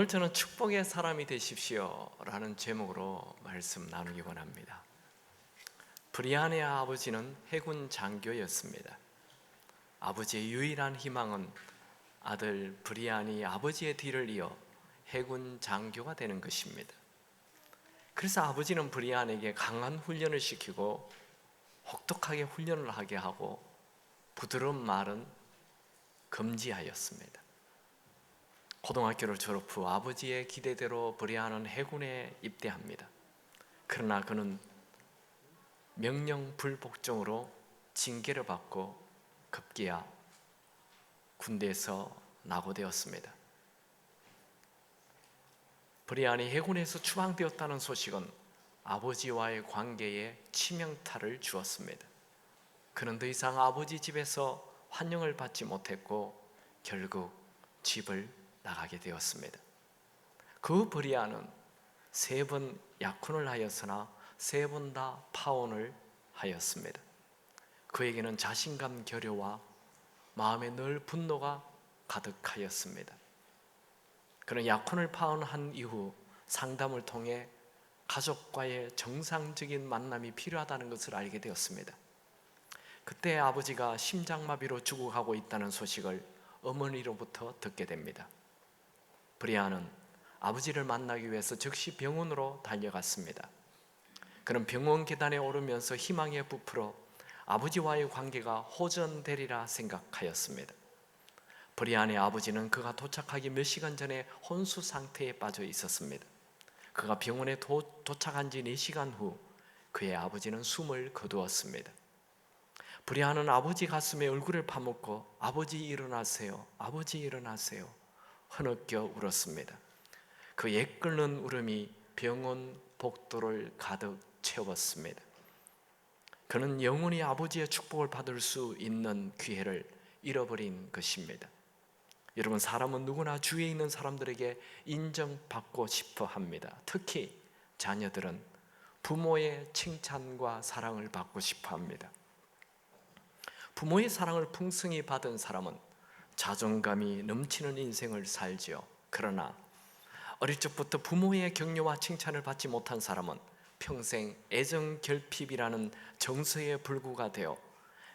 오늘 저는 축복의 사람이 되십시오 라는 제목으로 말씀 나누기 원합니다. 브리안의 아버지는 해군 장교였습니다. 아버지의 유일한 희망은 아들 브리안이 아버지의 뒤를 이어 해군 장교가 되는 것입니다. 그래서 아버지는 브리안에게 강한 훈련을 시키고 혹독하게 훈련을 하게 하고 부드러운 말은 금지하였습니다. 고등학교를 졸업 후 아버지의 기대대로 브리안은 해군에 입대합니다. 그러나 그는 명령 불복종으로 징계를 받고 급기야 군대에서 낙오되었습니다. 브리안이 해군에서 추방되었다는 소식은 아버지와의 관계에 치명타를 주었습니다. 그는 더 이상 아버지 집에서 환영을 받지 못했고 결국 집을 나가게 되었습니다. 그 브리안은 3번 약혼을 하였으나 3번 다 파혼을 하였습니다. 그에게는 자신감 결여와 마음에 늘 분노가 가득하였습니다. 그는 약혼을 파혼한 이후 상담을 통해 가족과의 정상적인 만남이 필요하다는 것을 알게 되었습니다. 그때 아버지가 심장마비로 죽어가고 있다는 소식을 어머니로부터 듣게 됩니다. 브리안은 아버지를 만나기 위해서 즉시 병원으로 달려갔습니다. 그는 병원 계단에 오르면서 희망에 부풀어 아버지와의 관계가 호전되리라 생각하였습니다. 브리안의 아버지는 그가 도착하기 몇 시간 전에 혼수 상태에 빠져 있었습니다. 그가 병원에 도착한 지 4시간 후 그의 아버지는 숨을 거두었습니다. 브리안은 아버지 가슴에 얼굴을 파묻고 아버지 일어나세요, 아버지 일어나세요 흐느껴 울었습니다. 그 애끓는 울음이 병원 복도를 가득 채웠습니다. 그는 영원히 아버지의 축복을 받을 수 있는 기회를 잃어버린 것입니다. 여러분, 사람은 누구나 주위에 있는 사람들에게 인정받고 싶어 합니다. 특히 자녀들은 부모의 칭찬과 사랑을 받고 싶어 합니다. 부모의 사랑을 풍성히 받은 사람은 자존감이 넘치는 인생을 살지요. 그러나 어릴 적부터 부모의 격려와 칭찬을 받지 못한 사람은 평생 애정결핍이라는 정서에 불구가 되어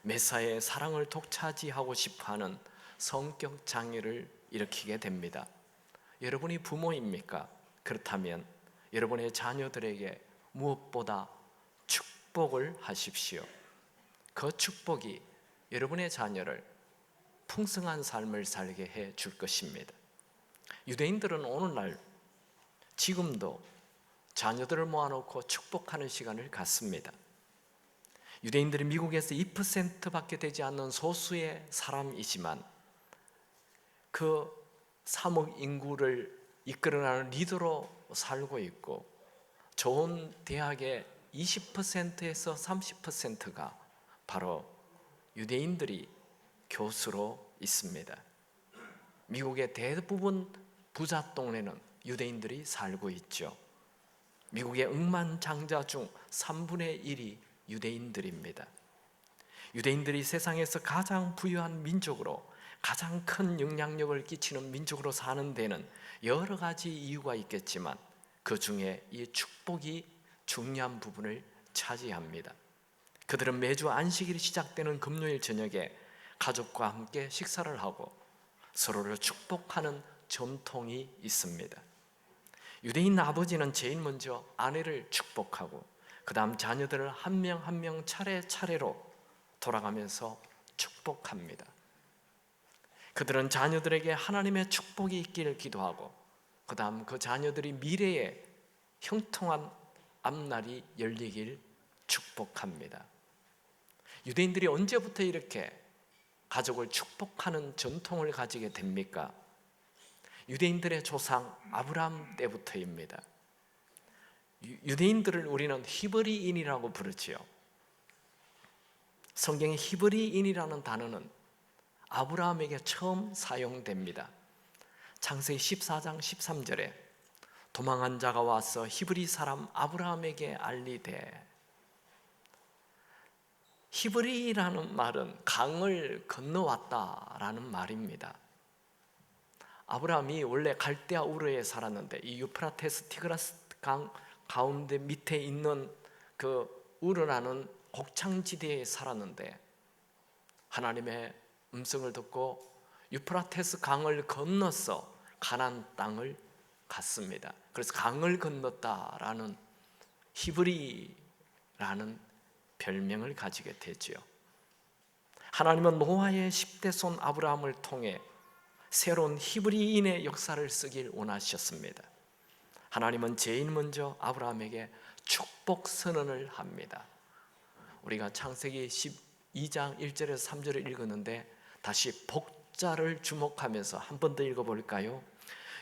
매사에 사랑을 독차지하고 싶어하는 성격 장애를 일으키게 됩니다. 여러분이 부모입니까? 그렇다면 여러분의 자녀들에게 무엇보다 축복을 하십시오. 그 축복이 여러분의 자녀를 풍성한 삶을 살게 해 줄 것입니다. 유대인들은 오늘날 지금도 자녀들을 모아놓고 축복하는 시간을 갖습니다. 유대인들이 미국에서 2%밖에 되지 않는 소수의 사람이지만 그 3억 인구를 이끌어가는 리더로 살고 있고 좋은 대학의 20%에서 30%가 바로 유대인들이 교수로 있습니다. 미국의 대부분 부자 동네는 유대인들이 살고 있죠. 미국의 억만장자 중 3분의 1이 유대인들입니다. 유대인들이 세상에서 가장 부유한 민족으로 가장 큰 영향력을 끼치는 민족으로 사는 데는 여러 가지 이유가 있겠지만 그 중에 이 축복이 중요한 부분을 차지합니다. 그들은 매주 안식일이 시작되는 금요일 저녁에 가족과 함께 식사를 하고 서로를 축복하는 전통이 있습니다. 유대인 아버지는 제일 먼저 아내를 축복하고 그 다음 자녀들을 한 명 한 명 차례차례로 돌아가면서 축복합니다. 그들은 자녀들에게 하나님의 축복이 있기를 기도하고 그 다음 그 자녀들이 미래에 형통한 앞날이 열리길 축복합니다. 유대인들이 언제부터 이렇게 가족을 축복하는 전통을 가지게 됩니까? 유대인들의 조상 아브라함 때부터입니다. 유대인들을 우리는 히브리인이라고 부르지요. 성경에 히브리인이라는 단어는 아브라함에게 처음 사용됩니다. 창세기 14장 13절에 도망한 자가 와서 히브리 사람 아브라함에게 알리되, 히브리라는 말은 강을 건너왔다라는 말입니다. 아브라함이 원래 갈대아 우르에 살았는데 이 유프라테스 티그라스 강 가운데 밑에 있는 그 우르라는 곡창지대에 살았는데 하나님의 음성을 듣고 유프라테스 강을 건너서 가나안 땅을 갔습니다. 그래서 강을 건넜다라는 히브리라는 별명을 가지게 되지요. 하나님은 노아의 10대 손 아브라함을 통해 새로운 히브리인의 역사를 쓰길 원하셨습니다. 하나님은 제일 먼저 아브라함에게 축복 선언을 합니다. 우리가 창세기 12장 1절에서 3절을 읽었는데 다시 복자를 주목하면서 한 번 더 읽어볼까요?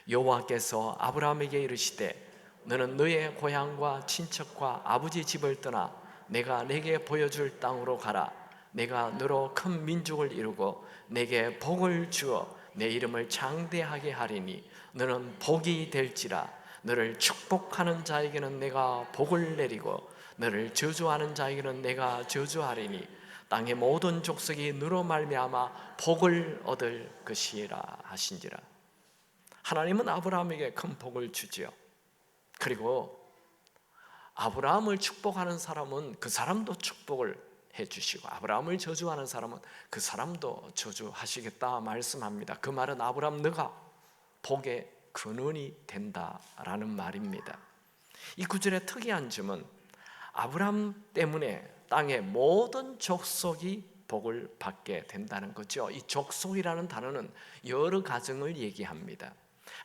여호와께서 아브라함에게 이르시되 너는 너의 고향과 친척과 아버지 집을 떠나 내가 내게 보여줄 땅으로 가라. 내가 너로 큰 민족을 이루고 내게 복을 주어 내 이름을 장대하게 하리니 너는 복이 될지라. 너를 축복하는 자에게는 내가 복을 내리고 너를 저주하는 자에게는 내가 저주하리니 땅의 모든 족속이 너로 말미암아 복을 얻을 것이라 하신지라. 하나님은 아브라함에게 큰 복을 주지요. 그리고 아브라함을 축복하는 사람은 그 사람도 축복을 해주시고 아브라함을 저주하는 사람은 그 사람도 저주하시겠다 말씀합니다. 그 말은 아브라함 너가 복의 근원이 된다라는 말입니다. 이 구절의 특이한 점은 아브라함 때문에 땅의 모든 족속이 복을 받게 된다는 거죠. 이 족속이라는 단어는 여러 가정을 얘기합니다.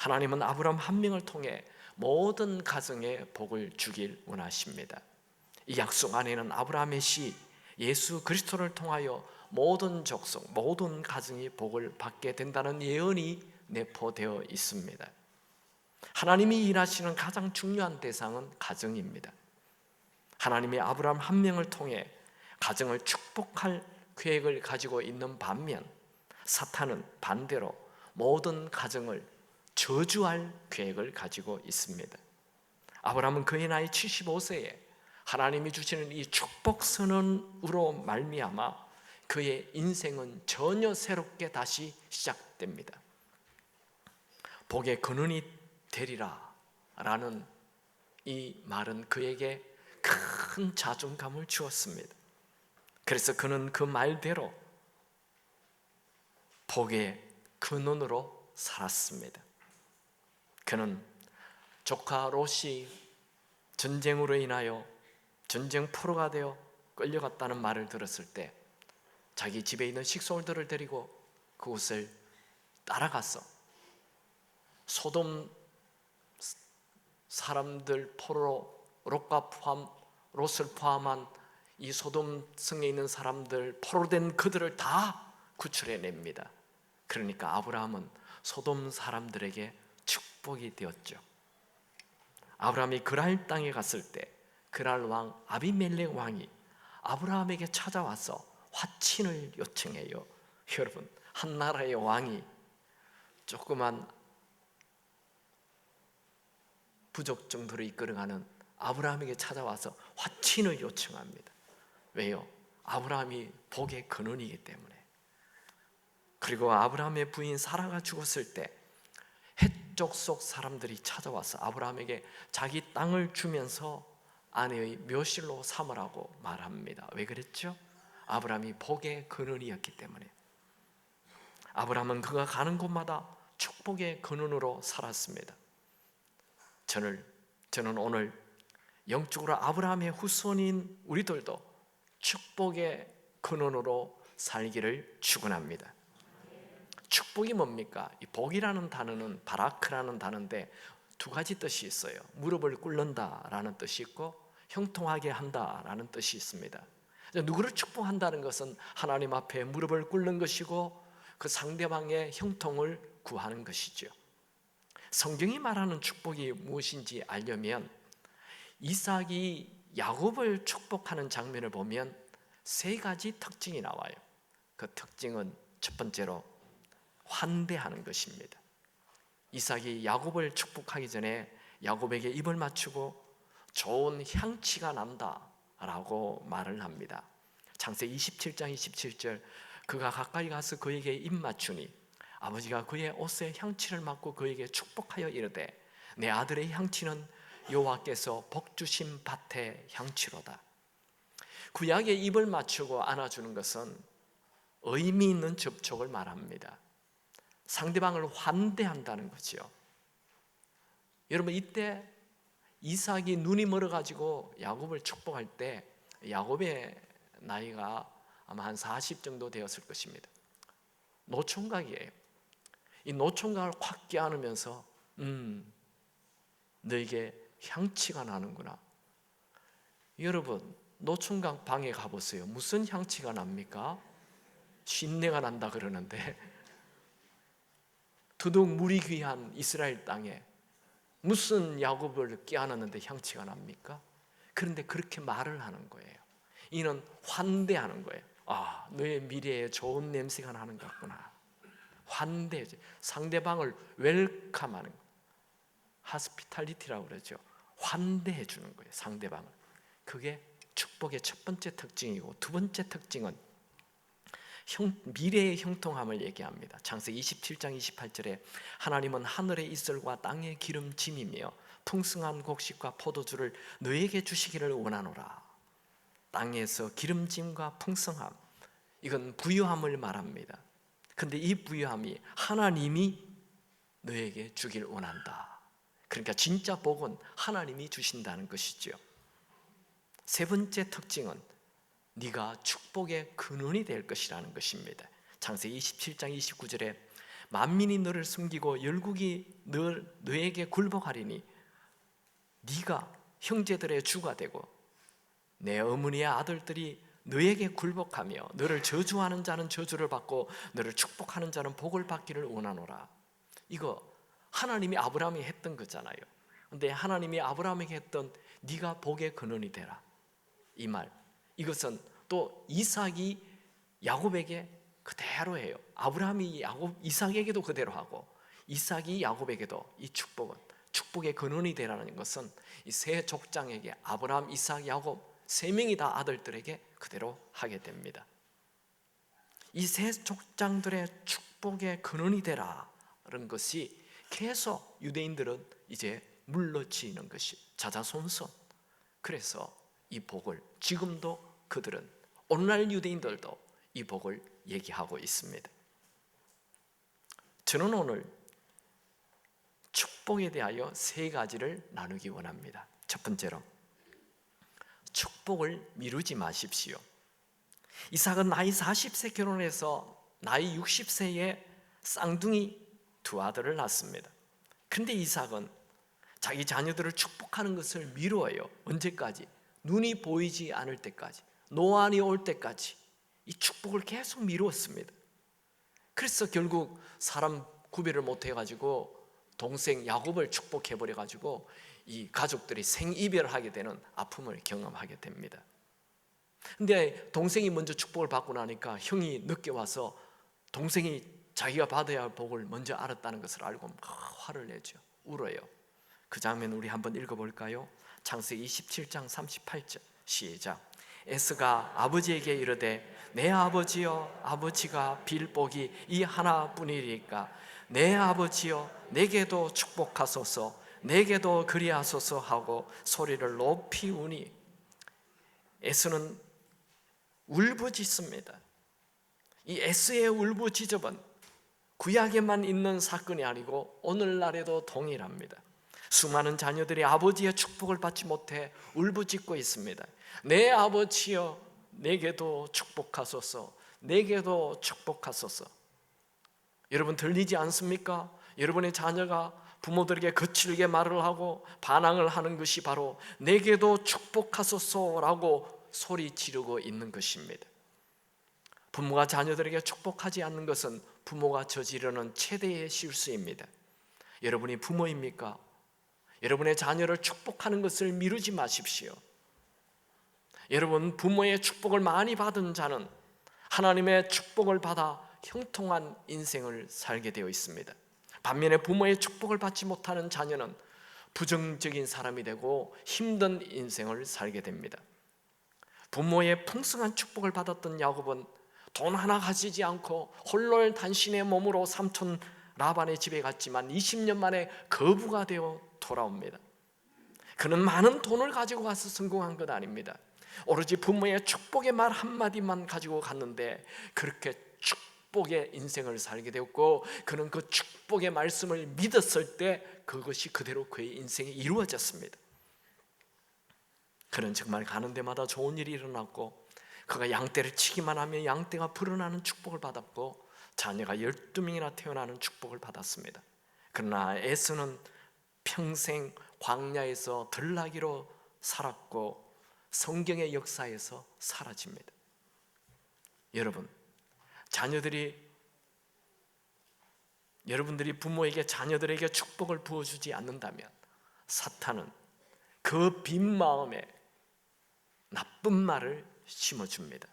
하나님은 아브라함 한 명을 통해 모든 가정에 복을 주길 원하십니다. 이 약속 안에는 아브라함의 씨 예수 그리스도를 통하여 모든 족속, 모든 가정이 복을 받게 된다는 예언이 내포되어 있습니다. 하나님이 일하시는 가장 중요한 대상은 가정입니다. 하나님이 아브라함 한 명을 통해 가정을 축복할 계획을 가지고 있는 반면 사탄은 반대로 모든 가정을 저주할 계획을 가지고 있습니다. 아브라함은 그의 나이 75세에 하나님이 주시는 이 축복 선언으로 말미암아 그의 인생은 전혀 새롭게 다시 시작됩니다. 복의 근원이 되리라 라는 이 말은 그에게 큰 자존감을 주었습니다. 그래서 그는 그 말대로 복의 근원으로 살았습니다. 그는 조카 롯이 전쟁으로 인하여 전쟁 포로가 되어 끌려갔다는 말을 들었을 때 자기 집에 있는 식솔들을 데리고 그곳을 따라가서 소돔 사람들 포로 롯을 포함한 이 소돔 성에 있는 사람들 포로된 그들을 다 구출해냅니다. 그러니까 아브라함은 소돔 사람들에게 축복이 되었죠. 아브라함이 그랄 땅에 갔을 때 그랄 왕 아비멜렉 왕이 아브라함에게 찾아와서 화친을 요청해요. 여러분, 한 나라의 왕이 조그만 부족 정도로 이끌어가는 아브라함에게 찾아와서 화친을 요청합니다. 왜요? 아브라함이 복의 근원이기 때문에. 그리고 아브라함의 부인 사라가 죽었을 때 헷족 속 사람들이 찾아와서 아브라함에게 자기 땅을 주면서 아내의 묘실로 삼으라고 말합니다. 왜 그랬죠? 아브라함이 복의 근원이었기 때문에. 아브라함은 그가 가는 곳마다 축복의 근원으로 살았습니다. 저는 오늘 영적으로 아브라함의 후손인 우리들도 축복의 근원으로 살기를 축원합니다. 축복이 뭡니까? 이 복이라는 단어는 바라크라는 단어인데 두 가지 뜻이 있어요. 무릎을 꿇는다라는 뜻이 있고 형통하게 한다라는 뜻이 있습니다. 누구를 축복한다는 것은 하나님 앞에 무릎을 꿇는 것이고 그 상대방의 형통을 구하는 것이죠. 성경이 말하는 축복이 무엇인지 알려면 이삭이 야곱을 축복하는 장면을 보면 세 가지 특징이 나와요. 그 특징은 첫 번째로 환대하는 것입니다. 이삭이 야곱을 축복하기 전에 야곱에게 입을 맞추고 좋은 향취가 난다라고 말을 합니다. 창세기 27장 27절 그가 가까이 가서 그에게 입 맞추니 아버지가 그의 옷에 향취를 맡고 그에게 축복하여 이르되 내 아들의 향취는 여호와께서 복 주신 밭의 향취로다. 구약에 입을 맞추고 안아주는 것은 의미 있는 접촉을 말합니다. 상대방을 환대한다는 거죠. 여러분, 이때 이삭이 눈이 멀어가지고 야곱을 축복할 때 야곱의 나이가 아마 한 40 정도 되었을 것입니다. 노총각이에요. 이 노총각을 확 껴안으면서 너에게 향취가 나는구나. 여러분, 노총각 방에 가보세요. 무슨 향취가 납니까? 쉰내가 난다 그러는데 더더욱 물이 귀한 이스라엘 땅에 무슨 야곱을 껴안았는데 향취가 납니까? 그런데 그렇게 말을 하는 거예요. 이는 환대하는 거예요. 아, 너의 미래에 좋은 냄새가 나는 것 같구나. 환대, 상대방을 웰컴하는 거. 하스피탈리티라고 그러죠. 환대해 주는 거예요, 상대방을. 그게 축복의 첫 번째 특징이고, 두 번째 특징은 미래의 형통함을 얘기합니다. 창세기 27장 28절에 하나님은 하늘의 이슬과 땅의 기름짐이며 풍성한 곡식과 포도주를 너에게 주시기를 원하노라. 땅에서 기름짐과 풍성함, 이건 부유함을 말합니다. 근데 이 부유함이 하나님이 너에게 주길 원한다. 그러니까 진짜 복은 하나님이 주신다는 것이죠. 세 번째 특징은 네가 축복의 근원이 될 것이라는 것입니다. 창세기 27장 29절에 만민이 너를 숨기고 열국이 너에게 굴복하리니 네가 형제들의 주가 되고 내 어머니의 아들들이 너에게 굴복하며 너를 저주하는 자는 저주를 받고 너를 축복하는 자는 복을 받기를 원하노라. 이거 하나님이 아브라함이 했던 거잖아요. 근데 하나님이 아브라함에게 했던 네가 복의 근원이 되라, 이 말, 이것은 또 이삭이 야곱에게 그대로 해요. 아브라함이 이삭에게도 그대로 하고 이삭이 야곱에게도 이 축복은, 축복의 근원이 되라는 것은 이 세 족장에게, 아브라함, 이삭, 야곱 세 명이 다 아들들에게 그대로 하게 됩니다. 이 세 족장들의 축복의 근원이 되라는 것이 계속 유대인들은 이제 물러지는 것이 자자손손. 그래서 이 복을 지금도 그들은, 오늘날 유대인들도 이 복을 얘기하고 있습니다. 저는 오늘 축복에 대하여 세 가지를 나누기 원합니다. 첫 번째로, 축복을 미루지 마십시오. 이삭은 나이 40세 결혼해서 나이 60세에 쌍둥이 두 아들을 낳습니다. 그런데 이삭은 자기 자녀들을 축복하는 것을 미루어요. 언제까지? 눈이 보이지 않을 때까지, 노안이 올 때까지 이 축복을 계속 미루었습니다. 그래서 결국 사람 구별을 못해가지고 동생 야곱을 축복해버려가지고 이 가족들이 생이별하게 되는 아픔을 경험하게 됩니다. 근데 동생이 먼저 축복을 받고 나니까 형이 늦게 와서 동생이 자기가 받아야 할 복을 먼저 알았다는 것을 알고 화를 내죠. 울어요. 그 장면 우리 한번 읽어볼까요? 창세기 27장 38절 시작. 에스가 아버지에게 이르되 내 아버지여, 아버지가 빌 복이 이 하나뿐이리까 내 아버지여 내게도 축복하소서, 내게도 그리하소서 하고 소리를 높이 우니 에스는 울부짖습니다. 이 에스의 울부짖음은 구약에만 있는 사건이 아니고 오늘날에도 동일합니다. 수많은 자녀들이 아버지의 축복을 받지 못해 울부짖고 있습니다. 내 아버지여 내게도 축복하소서, 내게도 축복하소서. 여러분 들리지 않습니까? 여러분의 자녀가 부모들에게 거칠게 말을 하고 반항을 하는 것이 바로 내게도 축복하소서라고 소리 지르고 있는 것입니다. 부모가 자녀들에게 축복하지 않는 것은 부모가 저지르는 최대의 실수입니다. 여러분이 부모입니까? 여러분의 자녀를 축복하는 것을 미루지 마십시오. 여러분, 부모의 축복을 많이 받은 자는 하나님의 축복을 받아 형통한 인생을 살게 되어 있습니다. 반면에 부모의 축복을 받지 못하는 자녀는 부정적인 사람이 되고 힘든 인생을 살게 됩니다. 부모의 풍성한 축복을 받았던 야곱은 돈 하나 가지지 않고 홀로 단신의 몸으로 삼촌 라반의 집에 갔지만 20년 만에 거부가 되어 돌아옵니다. 그는 많은 돈을 가지고 가서 성공한 것 아닙니다. 오로지 부모의 축복의 말 한마디만 가지고 갔는데 그렇게 축복의 인생을 살게 되었고, 그는 그 축복의 말씀을 믿었을 때 그것이 그대로 그의 인생에 이루어졌습니다. 그는 정말 가는 데마다 좋은 일이 일어났고, 그가 양떼를 치기만 하면 양떼가 불어나는 축복을 받았고, 자녀가 12명이나 태어나는 축복을 받았습니다. 그러나 에서는 평생 광야에서 들나귀로 살았고 성경의 역사에서 사라집니다. 여러분, 여러분들이 부모에게 자녀들에게 축복을 부어주지 않는다면 사탄은 그 빈 마음에 나쁜 말을 심어줍니다.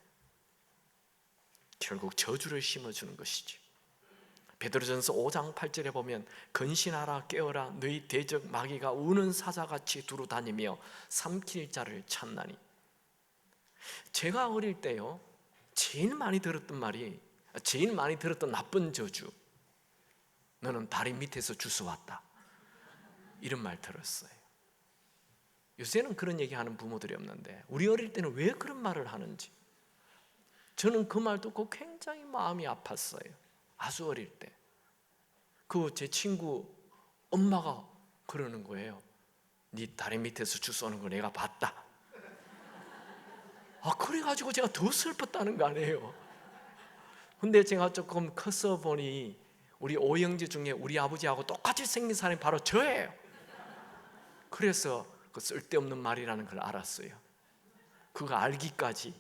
결국 저주를 심어주는 것이지. 베드로전서 5장 8절에 보면 근신하라 깨어라 너희 대적 마귀가 우는 사자같이 두루 다니며 삼킬 자를 찾나니. 제가 어릴 때요 제일 많이 들었던 나쁜 저주, 너는 다리 밑에서 주워왔다, 이런 말 들었어요. 요새는 그런 얘기하는 부모들이 없는데 우리 어릴 때는 왜 그런 말을 하는지 저는 그 말 듣고 굉장히 마음이 아팠어요. 아주 어릴 때. 제 친구 엄마가 그러는 거예요. 네 다리 밑에서 주 쏘는 거 내가 봤다. 그래가지고 제가 더 슬펐다는 거 아니에요. 근데 제가 조금 커서 보니 우리 오형제 중에 우리 아버지하고 똑같이 생긴 사람이 바로 저예요. 그래서 그 쓸데없는 말이라는 걸 알았어요. 그거 알기까지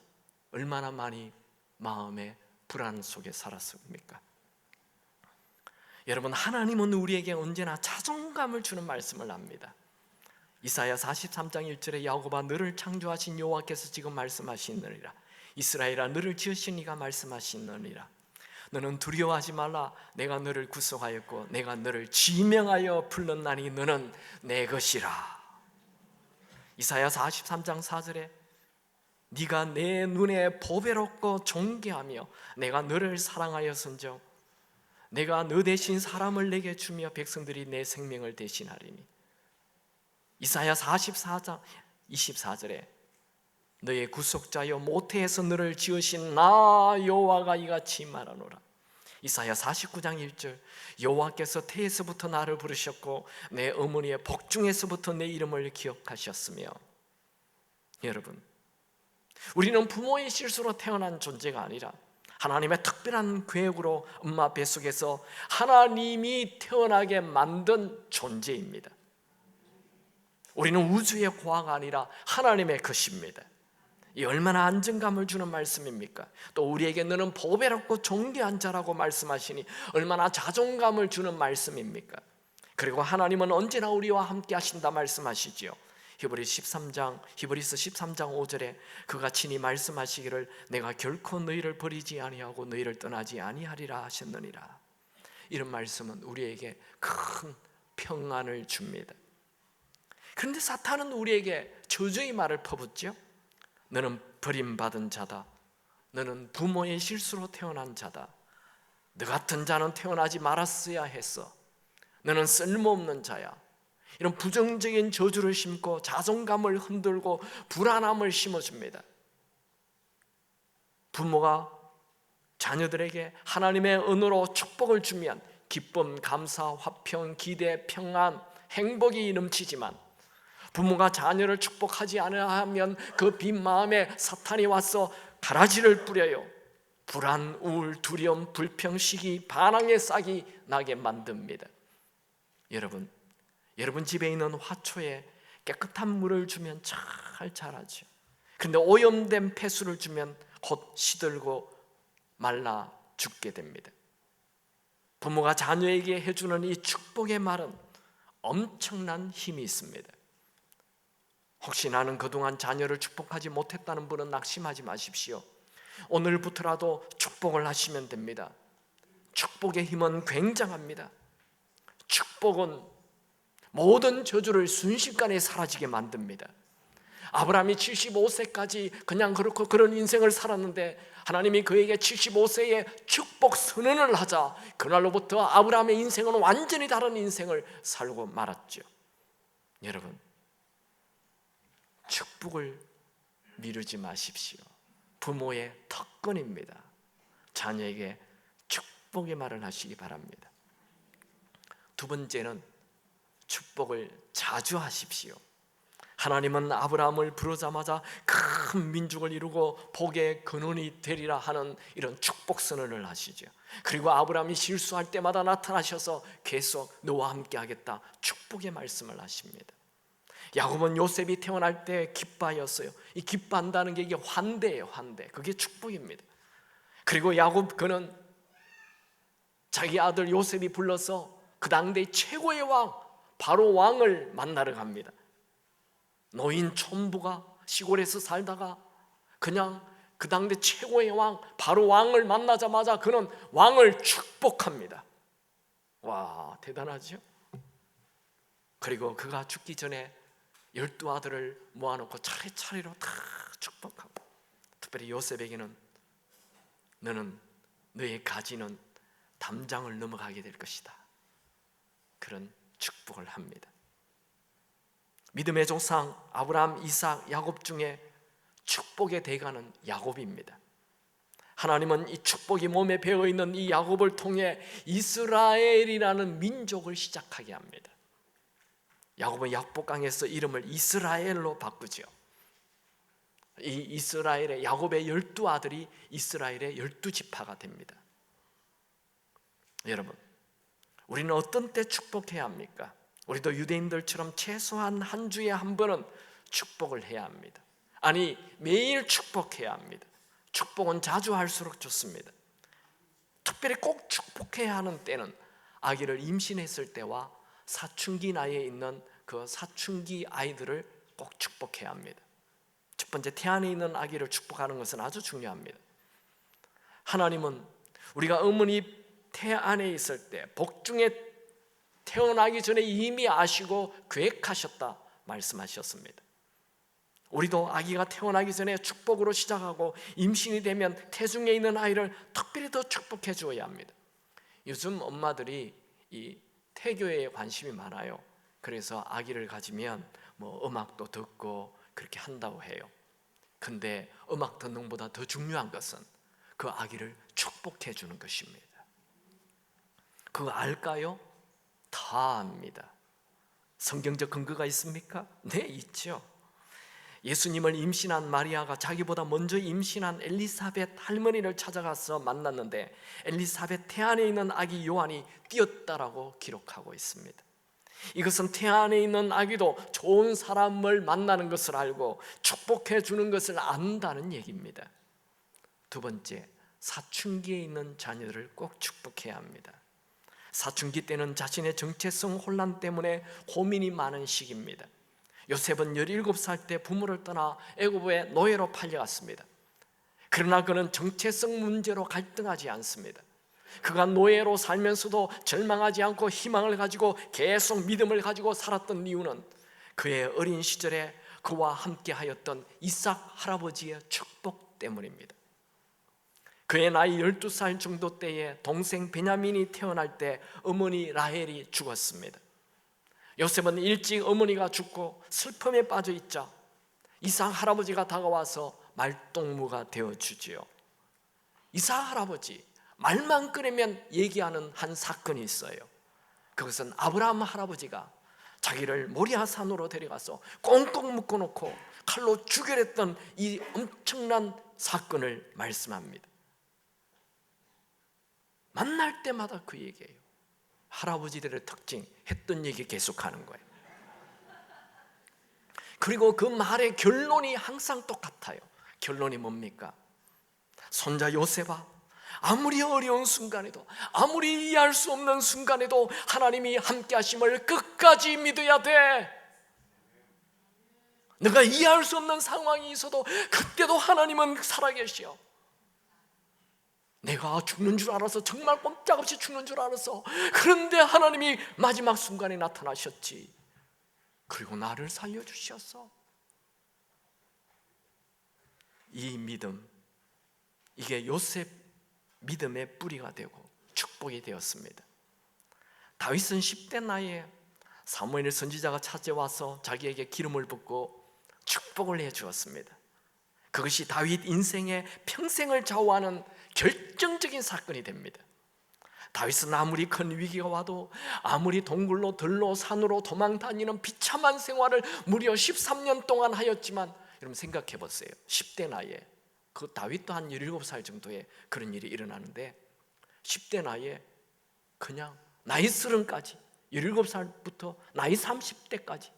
얼마나 많이 마음의 불안 속에 살았습니까? 여러분, 하나님은 우리에게 언제나 자존감을 주는 말씀을 합니다. 이사야 43장 1절에 야곱아 너를 창조하신 여호와께서 지금 말씀하시느니라. 이스라엘아 너를 지으신 이가 말씀하시느니라. 너는 두려워하지 말라. 내가 너를 구속하였고 내가 너를 지명하여 불렀나니 너는 내 것이라. 이사야 43장 4절에 네가 내 눈에 보배롭고 존귀하며 내가 너를 사랑하였은즉 내가 너 대신 사람을 내게 주며 백성들이 내 생명을 대신하리니. 이사야 44장 24절에 너의 구속자여 모태에서 너를 지으신 나 여호와가 이같이 말하노라. 이사야 49장 1절 여호와께서 태에서부터 나를 부르셨고 내 어머니의 복중에서부터 내 이름을 기억하셨으며. 여러분, 우리는 부모의 실수로 태어난 존재가 아니라 하나님의 특별한 계획으로 엄마 뱃속에서 하나님이 태어나게 만든 존재입니다. 우리는 우주의 고아가 아니라 하나님의 것입니다. 이 얼마나 안정감을 주는 말씀입니까? 또 우리에게 너는 보배롭고 존귀한 자라고 말씀하시니 얼마나 자존감을 주는 말씀입니까? 그리고 하나님은 언제나 우리와 함께 하신다 말씀하시지요. 히브리서 13장 5절에 그가 친히 말씀하시기를 내가 결코 너희를 버리지 아니하고 너희를 떠나지 아니하리라 하셨느니라. 이런 말씀은 우리에게 큰 평안을 줍니다. 그런데 사탄은 우리에게 저주의 말을 퍼붓죠. 너는 버림받은 자다. 너는 부모의 실수로 태어난 자다. 너 같은 자는 태어나지 말았어야 했어. 너는 쓸모없는 자야. 이런 부정적인 저주를 심고 자존감을 흔들고 불안함을 심어줍니다. 부모가 자녀들에게 하나님의 은혜로 축복을 주면 기쁨, 감사, 화평, 기대, 평안, 행복이 넘치지만 부모가 자녀를 축복하지 않으면 그 빈 마음에 사탄이 와서 가라지를 뿌려요. 불안, 우울, 두려움, 불평, 시기, 반항의 싹이 나게 만듭니다. 여러분 집에 있는 화초에 깨끗한 물을 주면 잘 자라죠. 근데 오염된 폐수를 주면 곧 시들고 말라 죽게 됩니다. 부모가 자녀에게 해주는 이 축복의 말은 엄청난 힘이 있습니다. 혹시 나는 그동안 자녀를 축복하지 못했다는 분은 낙심하지 마십시오. 오늘부터라도 축복을 하시면 됩니다. 축복의 힘은 굉장합니다. 축복은 모든 저주를 순식간에 사라지게 만듭니다. 아브라함이 75세까지 그냥 그렇고 그런 인생을 살았는데 하나님이 그에게 75세에 축복 선언을 하자 그날로부터 아브라함의 인생은 완전히 다른 인생을 살고 말았죠. 여러분, 축복을 미루지 마십시오. 부모의 특권입니다. 자녀에게 축복의 말을 하시기 바랍니다. 두 번째는 축복을 자주 하십시오. 하나님은 아브라함을 부르자마자 큰 민족을 이루고 복의 근원이 되리라 하는 이런 축복 선언을 하시죠. 그리고 아브라함이 실수할 때마다 나타나셔서 계속 너와 함께 하겠다 축복의 말씀을 하십니다. 야곱은 요셉이 태어날 때 기뻐하였어요. 이 기뻐한다는 게 이게 환대예요. 환대. 그게 축복입니다. 그리고 야곱 그는 자기 아들 요셉이 불러서 그 당대 최고의 왕 바로 왕을 만나러 갑니다. 노인 촌부가 시골에서 살다가 그냥 그 당대 최고의 왕 바로 왕을 만나자마자 그는 왕을 축복합니다. 와, 대단하죠? 그리고 그가 죽기 전에 12아들을 모아놓고 차례차례로 다 축복하고, 특별히 요셉에게는 너는 너의 가지는 담장을 넘어가게 될 것이다, 그런 축복을 합니다. 믿음의 조상 아브라함, 이삭, 야곱 중에 축복의 대가는 야곱입니다. 하나님은 이 축복이 몸에 배어있는 이 야곱을 통해 이스라엘이라는 민족을 시작하게 합니다. 야곱은 약복강에서 이름을 이스라엘로 바꾸죠. 이 이스라엘의 야곱의 12아들이 이스라엘의 12지파가 됩니다. 여러분, 우리는 어떤 때 축복해야 합니까? 우리도 유대인들처럼 최소한 한 주에 한 번은 축복을 해야 합니다. 아니, 매일 축복해야 합니다. 축복은 자주 할수록 좋습니다. 특별히 꼭 축복해야 하는 때는 아기를 임신했을 때와 사춘기 나이에 있는 그 사춘기 아이들을 꼭 축복해야 합니다. 첫 번째, 태안에 있는 아기를 축복하는 것은 아주 중요합니다. 하나님은 우리가 어머니 태안에 있을 때 복중에 태어나기 전에 이미 아시고 계획하셨다 말씀하셨습니다. 우리도 아기가 태어나기 전에 축복으로 시작하고 임신이 되면 태중에 있는 아이를 특별히 더 축복해 주어야 합니다. 요즘 엄마들이 이 태교에 관심이 많아요. 그래서 아기를 가지면 뭐 음악도 듣고 그렇게 한다고 해요. 근데 음악 듣는 것보다 더 중요한 것은 그 아기를 축복해 주는 것입니다. 그거 알까요? 다 압니다. 성경적 근거가 있습니까? 네, 있죠. 예수님을 임신한 마리아가 자기보다 먼저 임신한 엘리사벳 할머니를 찾아가서 만났는데 엘리사벳 태안에 있는 아기 요한이 뛰었다라고 기록하고 있습니다. 이것은 태안에 있는 아기도 좋은 사람을 만나는 것을 알고 축복해 주는 것을 안다는 얘기입니다. 두 번째, 사춘기에 있는 자녀들을 꼭 축복해야 합니다. 사춘기 때는 자신의 정체성 혼란 때문에 고민이 많은 시기입니다. 요셉은 17살 때 부모를 떠나 애굽의 노예로 팔려갔습니다. 그러나 그는 정체성 문제로 갈등하지 않습니다. 그가 노예로 살면서도 절망하지 않고 희망을 가지고 계속 믿음을 가지고 살았던 이유는 그의 어린 시절에 그와 함께 하였던 이삭 할아버지의 축복 때문입니다. 그의 나이 12살 정도 때에 동생 베냐민이 태어날 때 어머니 라헬이 죽었습니다. 요셉은 일찍 어머니가 죽고 슬픔에 빠져 있자 이삭 할아버지가 다가와서 말동무가 되어주지요. 이삭 할아버지, 말만 꺼내면 얘기하는 한 사건이 있어요. 그것은 아브라함 할아버지가 자기를 모리아산으로 데려가서 꽁꽁 묶어놓고 칼로 죽여냈던 이 엄청난 사건을 말씀합니다. 만날 때마다 그 얘기예요. 할아버지들의 특징, 했던 얘기 계속하는 거예요. 그리고 그 말의 결론이 항상 똑같아요. 결론이 뭡니까? 손자 요셉아, 아무리 어려운 순간에도, 아무리 이해할 수 없는 순간에도 하나님이 함께 하심을 끝까지 믿어야 돼. 내가 이해할 수 없는 상황이 있어도 그때도 하나님은 살아계셔. 내가 죽는 줄 알아서, 정말 꼼짝없이 죽는 줄 알았어. 그런데 하나님이 마지막 순간에 나타나셨지. 그리고 나를 살려주셨어. 이 믿음, 이게 요셉 믿음의 뿌리가 되고 축복이 되었습니다. 다윗은 10대 나이에 사무엘 선지자가 찾아와서 자기에게 기름을 붓고 축복을 해주었습니다. 그것이 다윗 인생의 평생을 좌우하는 결정적인 사건이 됩니다. 다윗은 아무리 큰 위기가 와도, 아무리 동굴로 들로 산으로 도망 다니는 비참한 생활을 무려 13년 동안 하였지만, 여러분 생각해 보세요. 10대 나이에, 그 다윗도 한 17살 정도에 그런 일이 일어나는데 10대 나이에 그냥 나이 30까지, 17살부터 나이 30대까지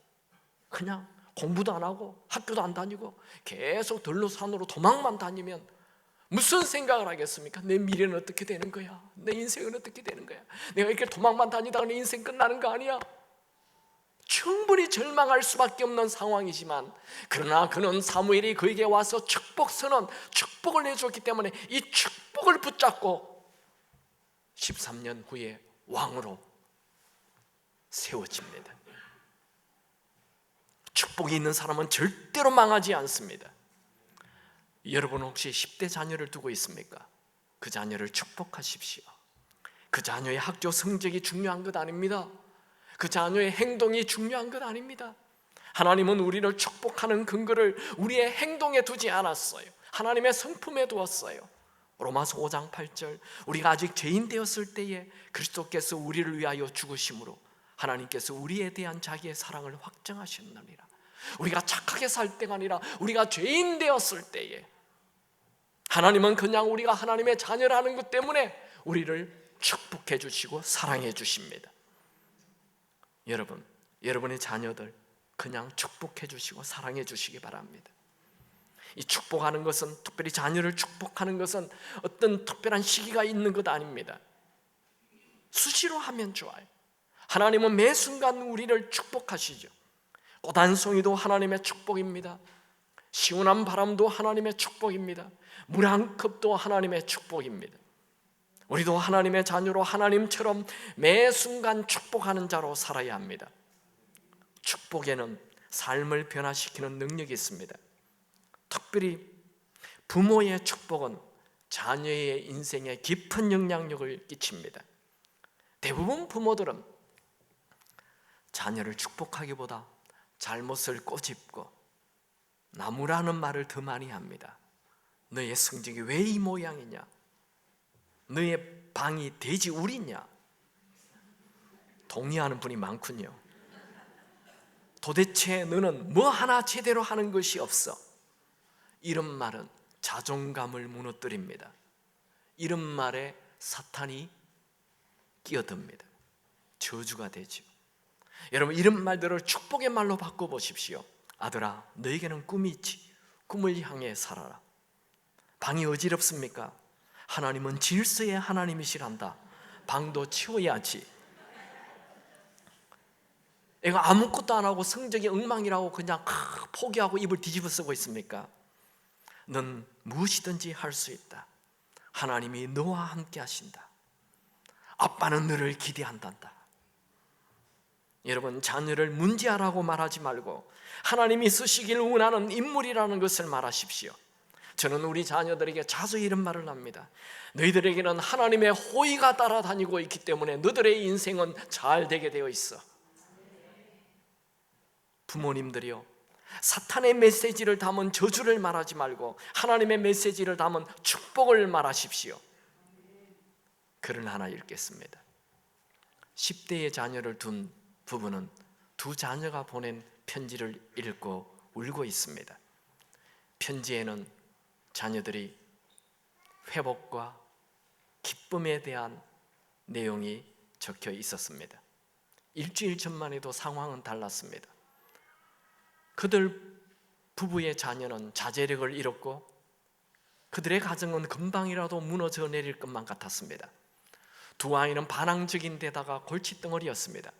그냥 공부도 안 하고 학교도 안 다니고 계속 들로 산으로 도망만 다니면 무슨 생각을 하겠습니까? 내 미래는 어떻게 되는 거야? 내 인생은 어떻게 되는 거야? 내가 이렇게 도망만 다니다가 내 인생 끝나는 거 아니야? 충분히 절망할 수밖에 없는 상황이지만, 그러나 그는 사무엘이 그에게 와서 축복 선언, 축복을 해줬기 때문에 이 축복을 붙잡고 13년 후에 왕으로 세워집니다. 축복이 있는 사람은 절대로 망하지 않습니다. 여러분 혹시 10대 자녀를 두고 있습니까? 그 자녀를 축복하십시오. 그 자녀의 학교 성적이 중요한 것 아닙니다. 그 자녀의 행동이 중요한 것 아닙니다. 하나님은 우리를 축복하는 근거를 우리의 행동에 두지 않았어요. 하나님의 성품에 두었어요. 로마서 5장 8절, 우리가 아직 죄인 되었을 때에 그리스도께서 우리를 위하여 죽으심으로 하나님께서 우리에 대한 자기의 사랑을 확증하셨느니라. 우리가 착하게 살 때가 아니라 우리가 죄인 되었을 때에 하나님은 그냥 우리가 하나님의 자녀라는 것 때문에 우리를 축복해 주시고 사랑해 주십니다. 여러분, 여러분의 자녀들 그냥 축복해 주시고 사랑해 주시기 바랍니다. 이 축복하는 것은, 특별히 자녀를 축복하는 것은 어떤 특별한 시기가 있는 것 아닙니다. 수시로 하면 좋아요. 하나님은 매 순간 우리를 축복하시죠. 꽃 한 송이도 하나님의 축복입니다. 시원한 바람도 하나님의 축복입니다. 물 한 컵도 하나님의 축복입니다. 우리도 하나님의 자녀로 하나님처럼 매 순간 축복하는 자로 살아야 합니다. 축복에는 삶을 변화시키는 능력이 있습니다. 특별히 부모의 축복은 자녀의 인생에 깊은 영향력을 끼칩니다. 대부분 부모들은 자녀를 축복하기보다 잘못을 꼬집고 나무라는 말을 더 많이 합니다. 너의 성적이 왜 이 모양이냐? 너의 방이 돼지 우리냐? 동의하는 분이 많군요. 도대체 너는 뭐 하나 제대로 하는 것이 없어. 이런 말은 자존감을 무너뜨립니다. 이런 말에 사탄이 끼어듭니다. 저주가 되죠. 여러분, 이런 말들을 축복의 말로 바꿔보십시오. 아들아, 너에게는 꿈이 있지. 꿈을 향해 살아라. 방이 어지럽습니까? 하나님은 질서의 하나님이시란다. 방도 치워야지. 애가 아무것도 안 하고 성적이 엉망이라고 그냥 포기하고 입을 뒤집어 쓰고 있습니까? 넌 무엇이든지 할 수 있다. 하나님이 너와 함께 하신다. 아빠는 너를 기대한단다. 여러분, 자녀를 문제아라고 말하지 말고 하나님이 쓰시길 원하는 인물이라는 것을 말하십시오. 저는 우리 자녀들에게 자주 이런 말을 합니다. 너희들에게는 하나님의 호의가 따라다니고 있기 때문에 너희들의 인생은 잘 되게 되어 있어. 부모님들이요, 사탄의 메시지를 담은 저주를 말하지 말고 하나님의 메시지를 담은 축복을 말하십시오. 글을 하나 읽겠습니다. 10대의 자녀를 둔 부부는 두 자녀가 보낸 편지를 읽고 울고 있습니다. 편지에는 자녀들이 회복과 기쁨에 대한 내용이 적혀 있었습니다. 일주일 전만 해도 상황은 달랐습니다. 그들 부부의 자녀는 자제력을 잃었고 그들의 가정은 금방이라도 무너져 내릴 것만 같았습니다. 두 아이는 반항적인 데다가 골칫덩어리였습니다.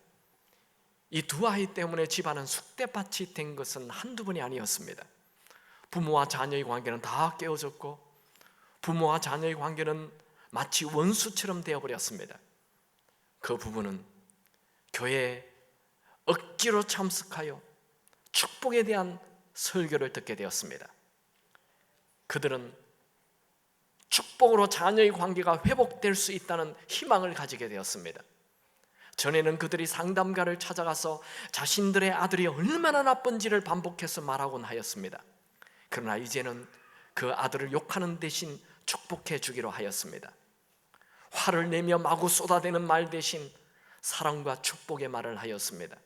이 두 아이 때문에 집안은 쑥대밭이 된 것은 한두 번이 아니었습니다. 부모와 자녀의 관계는 다 깨어졌고 부모와 자녀의 관계는 마치 원수처럼 되어버렸습니다. 그 부부는 교회에 억지로 참석하여 축복에 대한 설교를 듣게 되었습니다. 그들은 축복으로 자녀의 관계가 회복될 수 있다는 희망을 가지게 되었습니다. 전에는 그들이 상담가를 찾아가서 자신들의 아들이 얼마나 나쁜지를 반복해서 말하곤 하였습니다. 그러나 이제는 그 아들을 욕하는 대신 축복해 주기로 하였습니다. 화를 내며 마구 쏟아대는 말 대신 사랑과 축복의 말을 하였습니다.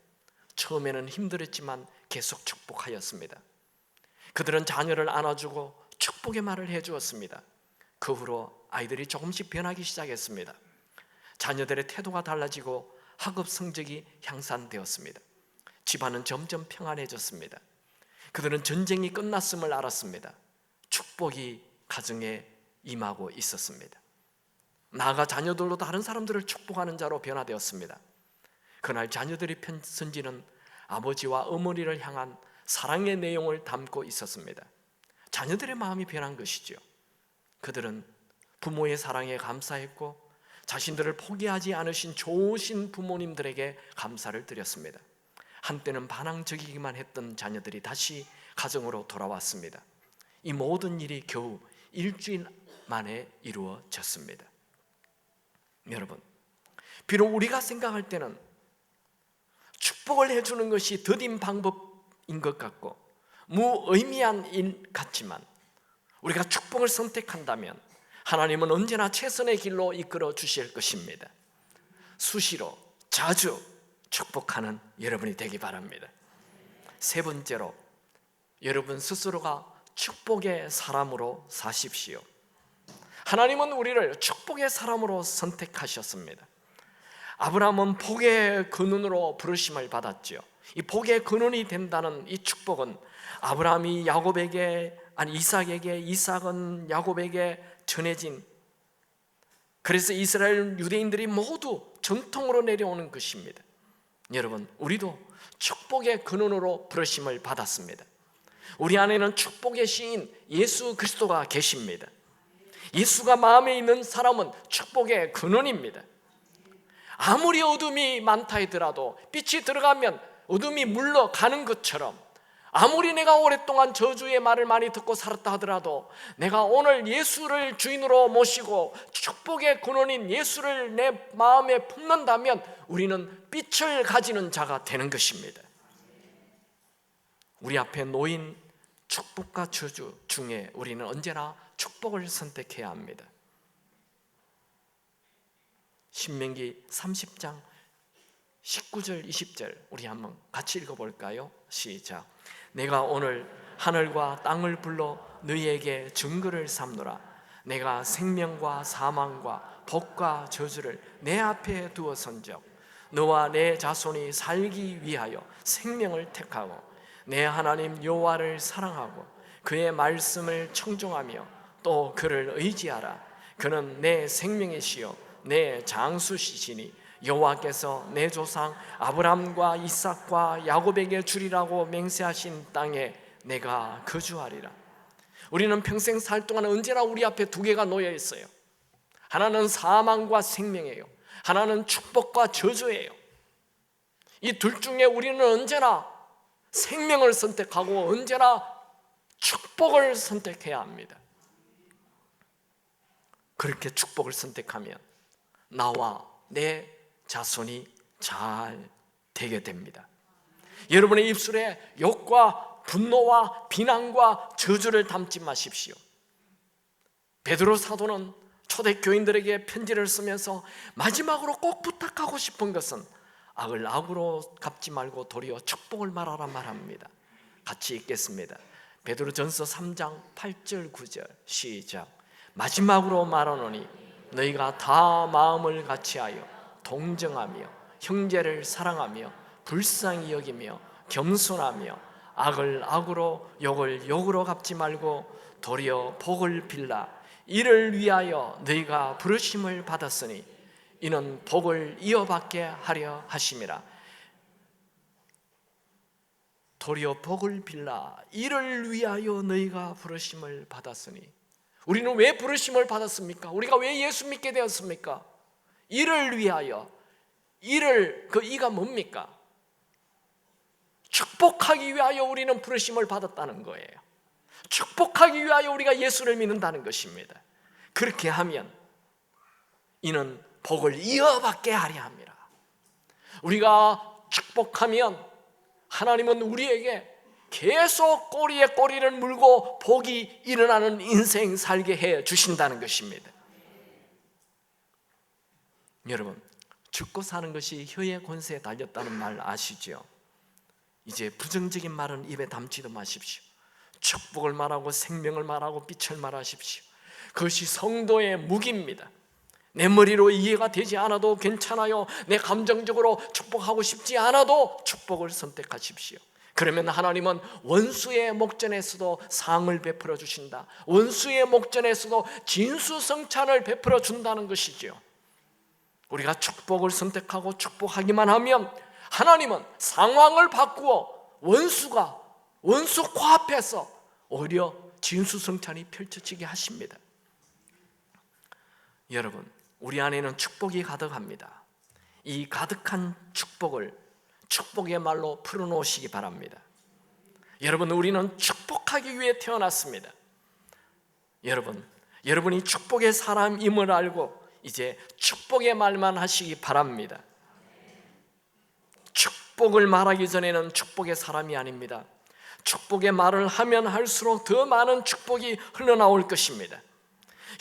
처음에는 힘들었지만 계속 축복하였습니다. 그들은 자녀를 안아주고 축복의 말을 해주었습니다. 그 후로 아이들이 조금씩 변하기 시작했습니다. 자녀들의 태도가 달라지고 학업 성적이 향상되었습니다. 집안은 점점 평안해졌습니다. 그들은 전쟁이 끝났음을 알았습니다. 축복이 가정에 임하고 있었습니다. 나아가 자녀들도 다른 사람들을 축복하는 자로 변화되었습니다. 그날 자녀들의 편지는 아버지와 어머니를 향한 사랑의 내용을 담고 있었습니다. 자녀들의 마음이 변한 것이죠. 그들은 부모의 사랑에 감사했고 자신들을 포기하지 않으신 좋으신 부모님들에게 감사를 드렸습니다. 한때는 반항적이기만 했던 자녀들이 다시 가정으로 돌아왔습니다. 이 모든 일이 겨우 일주일 만에 이루어졌습니다. 여러분, 비록 우리가 생각할 때는 축복을 해주는 것이 더딘 방법인 것 같고 무의미한 일 같지만 우리가 축복을 선택한다면 하나님은 언제나 최선의 길로 이끌어 주실 것입니다. 수시로 자주 축복하는 여러분이 되기 바랍니다. 세 번째로, 여러분 스스로가 축복의 사람으로 사십시오. 하나님은 우리를 축복의 사람으로 선택하셨습니다. 아브라함은 복의 근원으로 부르심을 받았죠. 이 복의 근원이 된다는 이 축복은 아브라함이 이삭에게, 이삭은 야곱에게 전해진, 그래서 이스라엘 유대인들이 모두 전통으로 내려오는 것입니다. 여러분, 우리도 축복의 근원으로 부르심을 받았습니다. 우리 안에는 축복의 시인 예수 그리스도가 계십니다. 예수가 마음에 있는 사람은 축복의 근원입니다. 아무리 어둠이 많다 하더라도 빛이 들어가면 어둠이 물러가는 것처럼, 아무리 내가 오랫동안 저주의 말을 많이 듣고 살았다 하더라도 내가 오늘 예수를 주인으로 모시고 축복의 근원인 예수를 내 마음에 품는다면 우리는 빛을 가지는 자가 되는 것입니다. 우리 앞에 놓인 축복과 저주 중에 우리는 언제나 축복을 선택해야 합니다. 신명기 30장 19절 20절 우리 한번 같이 읽어볼까요? 시작. 내가 오늘 하늘과 땅을 불러 너희에게 증거를 삼노라. 내가 생명과 사망과 복과 저주를 내 앞에 두어선적 너와 내 자손이 살기 위하여 생명을 택하고 내 하나님 여호와를 사랑하고 그의 말씀을 청종하며 또 그를 의지하라. 그는 내 생명이시요 내 장수시시니 여호와께서 내 조상 아브람과 이삭과 야곱에게 주리라고 맹세하신 땅에 내가 거주하리라. 우리는 평생 살 동안 언제나 우리 앞에 두 개가 놓여 있어요. 하나는 사망과 생명이에요. 하나는 축복과 저주예요. 이 둘 중에 우리는 언제나 생명을 선택하고 언제나 축복을 선택해야 합니다. 그렇게 축복을 선택하면 나와 내 자손이 잘 되게 됩니다. 여러분의 입술에 욕과 분노와 비난과 저주를 담지 마십시오. 베드로 사도는 초대교인들에게 편지를 쓰면서 마지막으로 꼭 부탁하고 싶은 것은 악을 악으로 갚지 말고 도리어 축복을 말하라 말합니다. 같이 읽겠습니다. 베드로전서 3장 8절 9절 시작. 마지막으로 말하노니 너희가 다 마음을 같이하여 동정하며 형제를 사랑하며 불쌍히 여기며 겸손하며 악을 악으로 욕을 욕으로 갚지 말고 도리어 복을 빌라. 이를 위하여 너희가 부르심을 받았으니 이는 복을 이어받게 하려 하심이라. 도리어 복을 빌라. 이를 위하여 너희가 부르심을 받았으니, 우리는 왜 부르심을 받았습니까? 우리가 왜 예수 믿게 되었습니까? 이를 위하여. 이를, 그 이가 뭡니까? 축복하기 위하여 우리는 부르심을 받았다는 거예요. 축복하기 위하여 우리가 예수를 믿는다는 것입니다. 그렇게 하면 이는 복을 이어받게 하려 합니다. 우리가 축복하면 하나님은 우리에게 계속 꼬리에 꼬리를 물고 복이 일어나는 인생 살게 해 주신다는 것입니다. 여러분, 죽고 사는 것이 혀의 권세에 달렸다는 말 아시죠? 이제 부정적인 말은 입에 담지도 마십시오. 축복을 말하고 생명을 말하고 빛을 말하십시오. 그것이 성도의 무기입니다. 내 머리로 이해가 되지 않아도 괜찮아요. 내 감정적으로 축복하고 싶지 않아도 축복을 선택하십시오. 그러면 하나님은 원수의 목전에서도 상을 베풀어 주신다. 원수의 목전에서도 진수성찬을 베풀어 준다는 것이죠. 우리가 축복을 선택하고 축복하기만 하면 하나님은 상황을 바꾸어 원수 코앞에서 오히려 진수성찬이 펼쳐지게 하십니다. 여러분, 우리 안에는 축복이 가득합니다. 이 가득한 축복의 말로 풀어놓으시기 바랍니다. 여러분, 우리는 축복하기 위해 태어났습니다. 여러분이 축복의 사람임을 알고 이제 축복의 말만 하시기 바랍니다. 축복을 말하기 전에는 축복의 사람이 아닙니다. 축복의 말을 하면 할수록 더 많은 축복이 흘러나올 것입니다.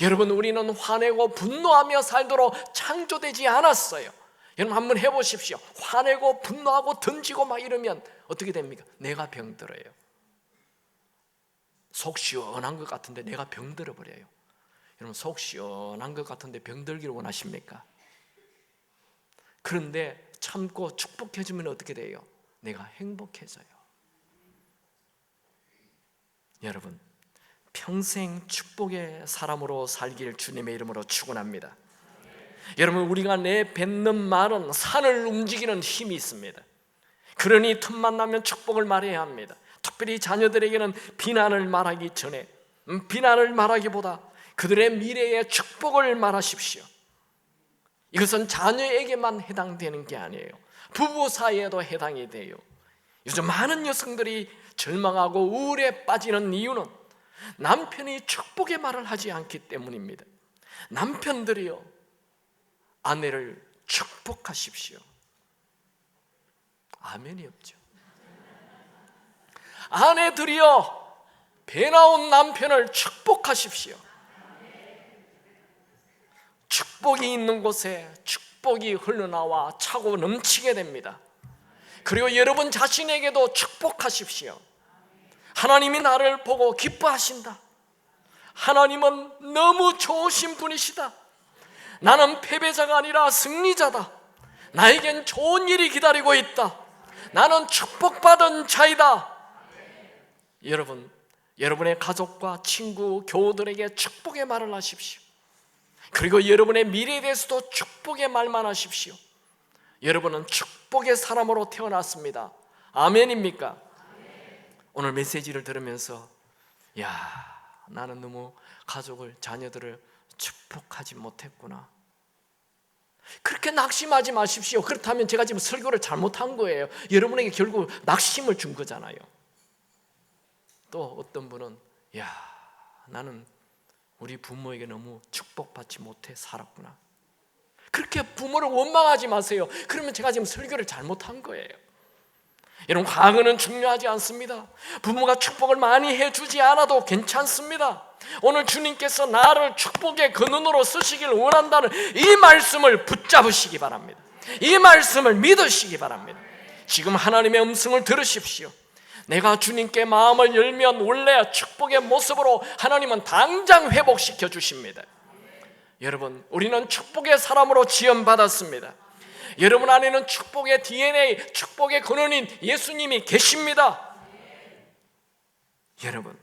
여러분, 우리는 화내고 분노하며 살도록 창조되지 않았어요. 여러분 한번 해보십시오. 화내고 분노하고 던지고 막 이러면 어떻게 됩니까? 내가 병들어요. 속 시원한 것 같은데 내가 병들어 버려요. 여러분, 속 시원한 것 같은데 병들기를 원하십니까? 그런데 참고 축복해주면 어떻게 돼요? 내가 행복해져요. 여러분, 평생 축복의 사람으로 살길 주님의 이름으로 축원합니다. 여러분, 우리가 내뱉는 말은 산을 움직이는 힘이 있습니다. 그러니 틈만 나면 축복을 말해야 합니다. 특별히 자녀들에게는 비난을 말하기 전에 비난을 말하기보다 그들의 미래에 축복을 말하십시오. 이것은 자녀에게만 해당되는 게 아니에요. 부부 사이에도 해당이 돼요. 요즘 많은 여성들이 절망하고 우울에 빠지는 이유는 남편이 축복의 말을 하지 않기 때문입니다. 남편들이요, 아내를 축복하십시오. 아멘이 없죠. 아내들이요, 배 나온 남편을 축복하십시오. 축복이 있는 곳에 축복이 흘러나와 차고 넘치게 됩니다. 그리고 여러분 자신에게도 축복하십시오. 하나님이 나를 보고 기뻐하신다. 하나님은 너무 좋으신 분이시다. 나는 패배자가 아니라 승리자다. 나에겐 좋은 일이 기다리고 있다. 나는 축복받은 자이다. 여러분, 여러분의 가족과 친구, 교우들에게 축복의 말을 하십시오. 그리고 여러분의 미래에 대해서도 축복의 말만 하십시오. 여러분은 축복의 사람으로 태어났습니다. 아멘입니까? 오늘 메시지를 들으면서 나는 너무 가족을, 자녀들을 축복하지 못했구나. 그렇게 낙심하지 마십시오. 그렇다면 제가 지금 설교를 잘못한 거예요. 여러분에게 결국 낙심을 준 거잖아요. 또 어떤 분은 나는 우리 부모에게 너무 축복받지 못해 살았구나. 그렇게 부모를 원망하지 마세요. 그러면 제가 지금 설교를 잘못한 거예요. 여러분, 과거는 중요하지 않습니다. 부모가 축복을 많이 해주지 않아도 괜찮습니다. 오늘 주님께서 나를 축복의 근원으로 쓰시길 원한다는 이 말씀을 붙잡으시기 바랍니다. 이 말씀을 믿으시기 바랍니다. 지금 하나님의 음성을 들으십시오. 내가 주님께 마음을 열면 원래 축복의 모습으로 하나님은 당장 회복시켜 주십니다. 여러분, 우리는 축복의 사람으로 지원받았습니다. 여러분 안에는 축복의 DNA, 축복의 근원인 예수님이 계십니다. 여러분,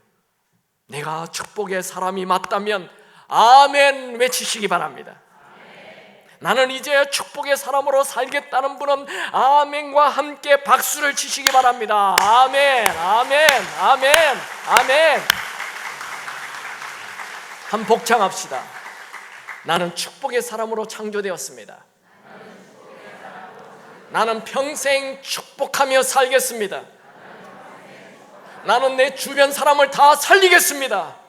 내가 축복의 사람이 맞다면 아멘 외치시기 바랍니다. 나는 이제 축복의 사람으로 살겠다는 분은 아멘과 함께 박수를 치시기 바랍니다. 아멘, 아멘, 아멘, 아멘. 한 복창합시다. 나는 축복의 사람으로 창조되었습니다. 나는 평생 축복하며 살겠습니다. 나는 내 주변 사람을 다 살리겠습니다.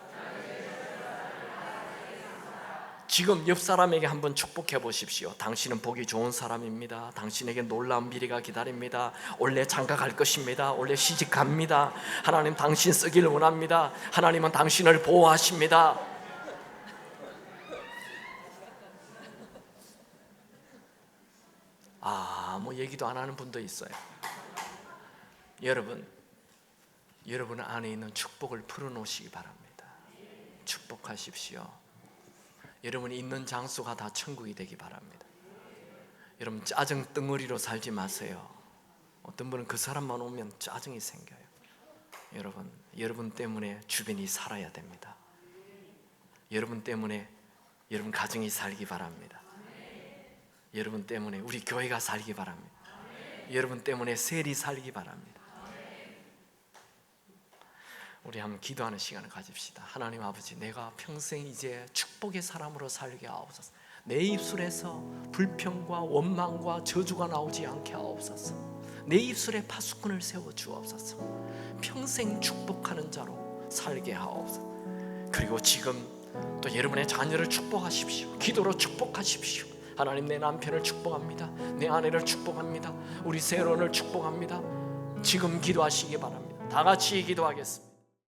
지금 옆 사람에게 한번 축복해 보십시오. 당신은 보기 좋은 사람입니다. 당신에게 놀라운 미래가 기다립니다. 올해 장가 갈 것입니다. 올해 시집 갑니다. 하나님 당신 쓰기를 원합니다. 하나님은 당신을 보호하십니다. 아무 얘기도 안 하는 분도 있어요. 여러분 안에 있는 축복을 풀어놓으시기 바랍니다. 축복하십시오. 여러분이 있는 장소가 다 천국이 되기 바랍니다. 여러분 짜증 덩어리로 살지 마세요. 어떤 분은 그 사람만 오면 짜증이 생겨요. 여러분 때문에 주변이 살아야 됩니다. 여러분 때문에 여러분 가정이 살기 바랍니다. 여러분 때문에 우리 교회가 살기 바랍니다. 여러분 때문에 셀이 살기 바랍니다. 우리 한번 기도하는 시간을 가집시다. 하나님 아버지, 내가 평생 이제 축복의 사람으로 살게 하옵소서. 내 입술에서 불평과 원망과 저주가 나오지 않게 하옵소서. 내 입술에 파수꾼을 세워 주옵소서. 평생 축복하는 자로 살게 하옵소서. 그리고 지금 또 여러분의 자녀를 축복하십시오. 기도로 축복하십시오. 하나님, 내 남편을 축복합니다. 내 아내를 축복합니다. 우리 세론을 축복합니다. 지금 기도하시기 바랍니다. 다 같이 기도하겠습니다.